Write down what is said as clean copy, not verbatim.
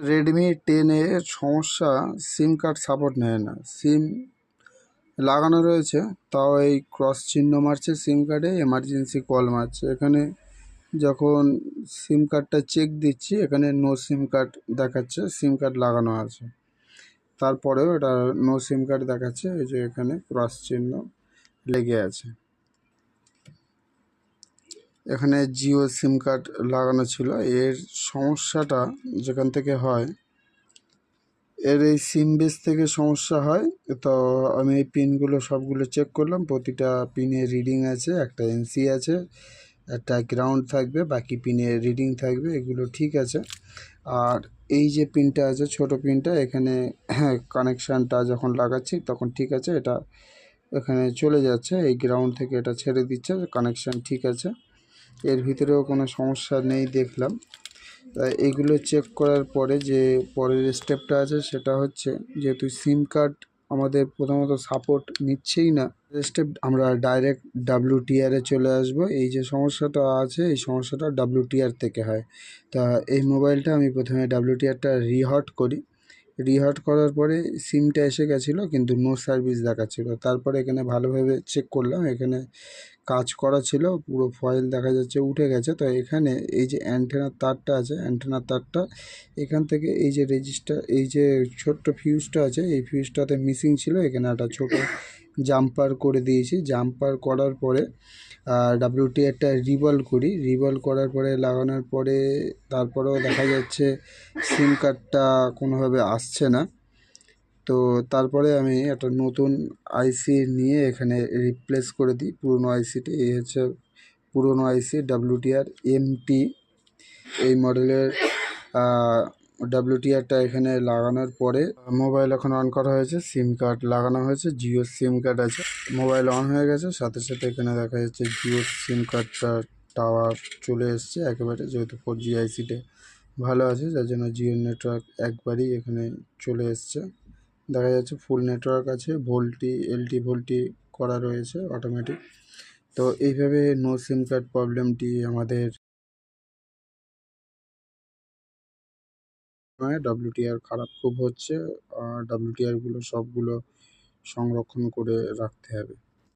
Redmi 10 এর সমস্যা, সিম card support নেয় না। সিম লাগানো রয়েছে, তাও এই ক্রস চিহ্ন মারছে সিম কার্ডে, এমার্জেন্সি কল মারছে। এখানে যখন সিম কার্ডটা চেক দিচ্ছি, এখানে নো সিম কার্ড দেখাচ্ছে, সিম কার্ড লাগানো আছে। তারপরেও এটা নো সিম কার্ড দেখাচ্ছে, এই যে এখানে ক্রস চিহ্ন লেগে আছে। এখানে জিও সিম কার্ড লাগানো ছিল। এর সমস্যাটা যেখান থেকে হয়, এর এই সিম বেস থেকে সমস্যা হয়। তো আমি এই পিনগুলো সবগুলো চেক করলাম, প্রতিটা পিনে রিডিং আছে, একটা এনসি আছে, একটা গ্রাউন্ড থাকবে, বাকি পিনে রিডিং থাকবে, এগুলো ঠিক আছে। আর এই যে পিনটা আছে, ছোট পিনটা, এখানে কানেকশানটা যখন লাগাচ্ছি তখন ঠিক আছে, এটা এখানে চলে যাচ্ছে, এই গ্রাউন্ড থেকে এটা ছেড়ে দিচ্ছে, কানেকশান ঠিক আছে। এর ভিতরেও কোনো সমস্যা নেই দেখলাম। তাই এইগুলো চেক করার পরে যে পরের স্টেপটা আছে সেটা হচ্ছে, যেহেতু সিম কার্ড আমাদের প্রথমত সাপোর্ট নিচ্ছেই না, স্টেপ আমরা ডাইরেক্ট ডাব্লিউটিআরে চলে আসব। এই যে সমস্যাটা আছে, এই সমস্যাটা ডাব্লিউটিআর থেকে হয়। তা এই মোবাইলটা আমি প্রথমে ডাব্লিউটিআরটা রিহট করি। রিহট করার পরে সিমটা এসে গেছিলো, কিন্তু নো সার্ভিস দেখাচ্ছিলো। তারপরে এখানে ভালোভাবে চেক করলাম, এখানে কাজ করা ছিল, পুরো ফয়েল দেখা যাচ্ছে উঠে গেছে। তো এখানে এই যে অ্যান্টেনার তারটা আছে, অ্যান্টেনার তারটা এখান থেকে এই যে রেজিস্টার, এই যে ছোট্ট ফিউজটা আছে, এই ফিউজটাতে মিসিং ছিল। এখানে একটা ছোট জাম্পার করে দিয়েছি। জাম্পার করার পরে ডাব্লিউটি একটা রিভলভ করি, রিভলভ করার পরে লাগানোর পরে তারপরেও দেখা যাচ্ছে সিম কার্ডটা কোনোভাবে আসছে না। তো তারপরে আমি একটা নতুন আইসি নিয়ে এখানে রিপ্লেস করে দিই পুরনো আইসিটি। এই হচ্ছে পুরনো আইসি ডাব্লিউটিআর এমটি, এই মডেলের ডাব্লিউটিআরটা এখানে লাগানোর পরে মোবাইল এখন অন করা হয়েছে, সিম কার্ড লাগানো হয়েছে, জিও সিম কার্ড আছে, মোবাইল অন হয়ে গেছে। সাথে সাথে এখানে দেখা যাচ্ছে জিও সিম কার্ডটা টাওয়ার চলে এসছে একেবারে, যেহেতু 4G আইসিতে ভালো আছে, যার জন্য জিও নেটওয়ার্ক একবারই এখানে চলে এসছে। দেখা যাচ্ছে ফুল নেটওয়ার্ক আছে, ভোল্টি এলটি ভোল্টি করা রয়েছে অটোমেটিক। তো এইভাবে নো সিম কার্ড প্রবলেমটি আমাদের ডাব্লিউটিআর খারাপ খুব হচ্ছে। ডাব্লিউটিআরগুলো সবগুলো সংরক্ষণ করে রাখতে হবে।